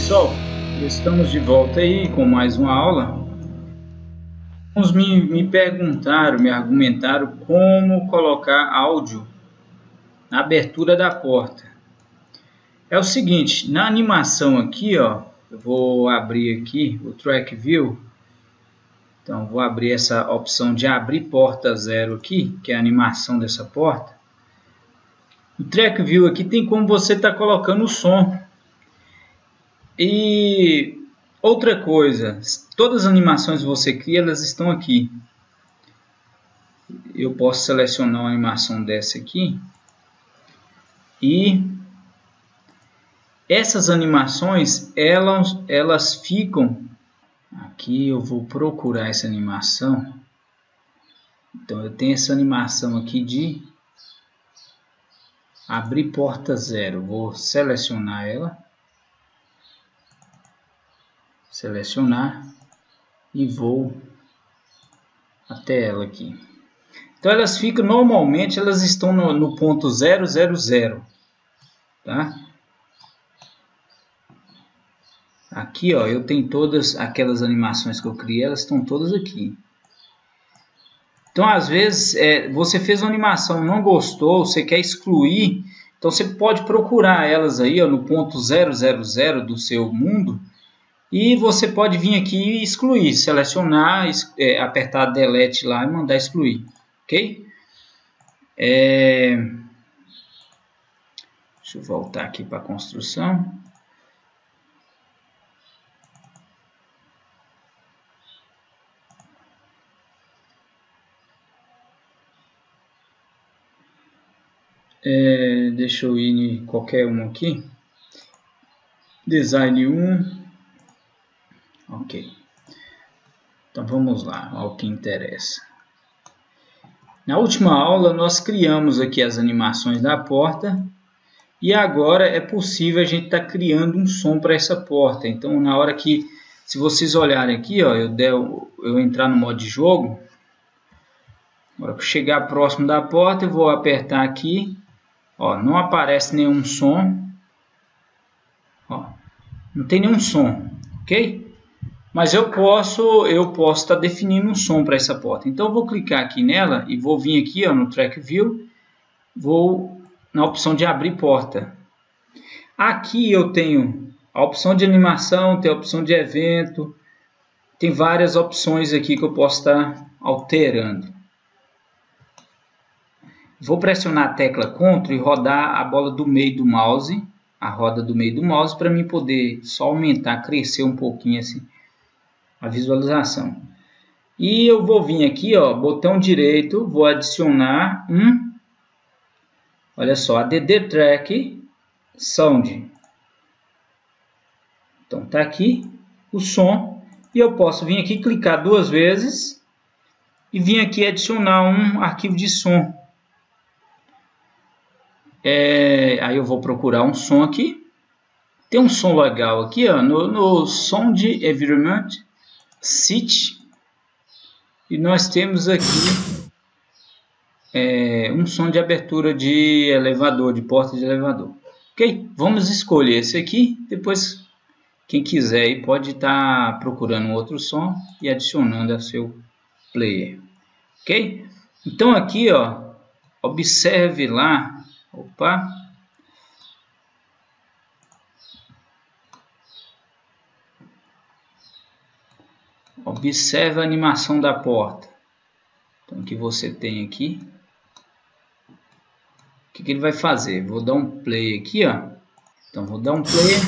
pessoal, estamos de volta aí com mais uma aula. Uns me perguntaram, me argumentaram como colocar áudio na abertura da porta. É o seguinte, na animação aqui, ó, eu vou abrir aqui o Track View. Então vou abrir essa opção de abrir porta 0 aqui, que é a animação dessa porta. O Track View aqui tem como você tá colocando o som. E outra coisa, todas as animações que você cria, elas estão aqui. Eu posso selecionar uma animação dessa aqui. E essas animações, elas ficam... Aqui eu vou procurar essa animação. Então eu tenho essa animação aqui de abrir porta 0. Vou selecionar ela. Selecionar e vou até ela aqui. Então elas ficam, normalmente elas estão no ponto 000, tá? Aqui, ó, eu tenho todas aquelas animações que eu criei, elas estão todas aqui. Então às vezes você fez uma animação, não gostou, você quer excluir, então você pode procurar elas aí, ó, no ponto 000 do seu mundo. E você pode vir aqui e excluir, selecionar, apertar Delete lá e mandar excluir, ok? Deixa eu voltar aqui para a construção. Deixa eu ir em qualquer um aqui. Design 1. Ok, então vamos lá ao que interessa. Na última aula nós criamos aqui as animações da porta e agora é possível a gente estar criando um som para essa porta. Então na hora que, se vocês olharem aqui, ó, eu entrar no modo de jogo, agora para chegar próximo da porta eu vou apertar aqui, ó, não aparece nenhum som, ó, não tem nenhum som, ok? Mas eu posso estar definindo um som para essa porta. Então eu vou clicar aqui nela e vou vir aqui, ó, no Track View, vou na opção de abrir porta. Aqui eu tenho a opção de animação, tem a opção de evento, tem várias opções aqui que eu posso estar alterando. Vou pressionar a tecla Ctrl e rodar a bola do meio do mouse, a roda do meio do mouse, para mim poder só aumentar, crescer um pouquinho assim a visualização. E eu vou vir aqui, ó, botão direito, vou adicionar olha só, ADD Track Sound. Então tá aqui o som e eu posso vir aqui clicar 2 vezes e vir aqui adicionar um arquivo de som. Aí eu vou procurar um som aqui. Tem um som legal aqui, ó, no Sound Environment City, e nós temos aqui um som de abertura de elevador, de porta de elevador. Ok? Vamos escolher esse aqui. Depois, quem quiser aí pode estar procurando outro som e adicionando ao seu player. Ok? Então aqui, ó, observe lá. Opa! Observe a animação da porta. Então, o que você tem aqui. O que ele vai fazer? Vou dar um play aqui, ó. Então, vou dar um play.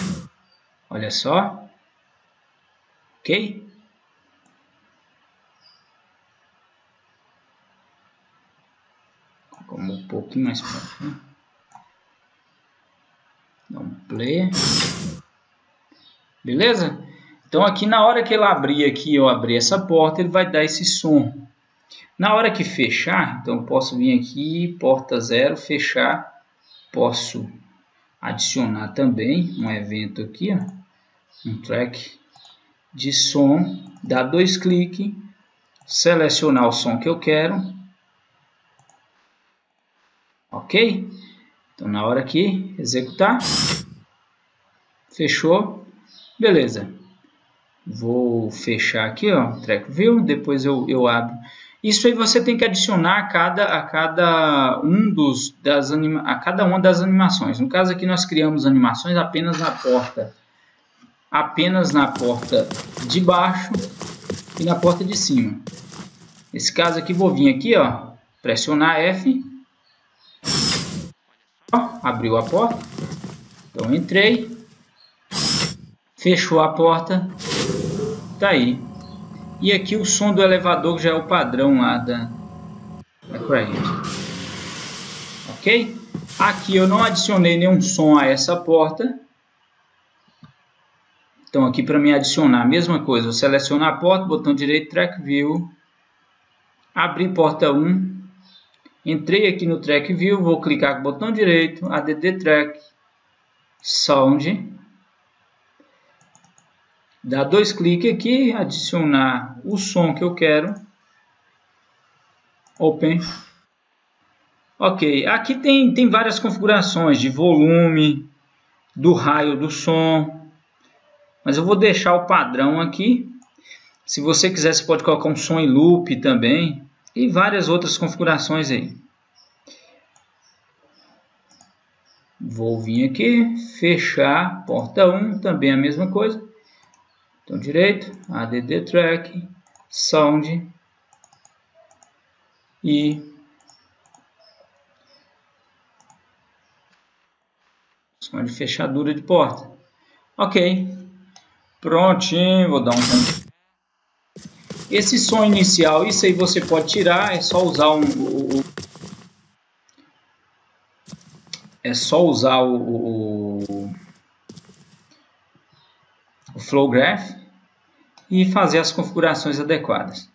Olha só. Ok? Como um pouquinho mais para frente. Dá um play. Beleza? Então aqui na hora que ele abrir aqui, eu abrir essa porta, ele vai dar esse som. Na hora que fechar, então eu posso vir aqui, porta 0, fechar. Posso adicionar também um evento aqui, ó, um track de som, dar 2 cliques, selecionar o som que eu quero. Ok? Então na hora que executar, fechou. Beleza. Vou fechar aqui, ó, Track View, depois eu abro. Isso aí você tem que adicionar a cada uma das animações. No caso aqui nós criamos animações apenas na porta de baixo e na porta de cima. Nesse caso aqui vou vir aqui, ó, pressionar F, ó, abriu a porta. Então entrei, fechou a porta, tá aí. E aqui o som do elevador já é o padrão lá da Create. Ok? Aqui eu não adicionei nenhum som a essa porta. Então aqui para me adicionar a mesma coisa, eu seleciono a porta, botão direito, Track View, abri porta 1, entrei aqui no Track View, vou clicar com o botão direito, ADD Track, Sound, dar 2 cliques aqui, adicionar o som que eu quero, Open. Ok, aqui tem várias configurações de volume, do raio do som, mas eu vou deixar o padrão aqui. Se você quiser, você pode colocar um som em loop também. E várias outras configurações aí. Vou vir aqui, fechar, porta 1, também a mesma coisa. Então direito, ADD Track, Sound e som de fechadura de porta. Ok. Prontinho, vou dar um... Esse som inicial, isso aí você pode tirar, é só usar o Flow Graph e fazer as configurações adequadas.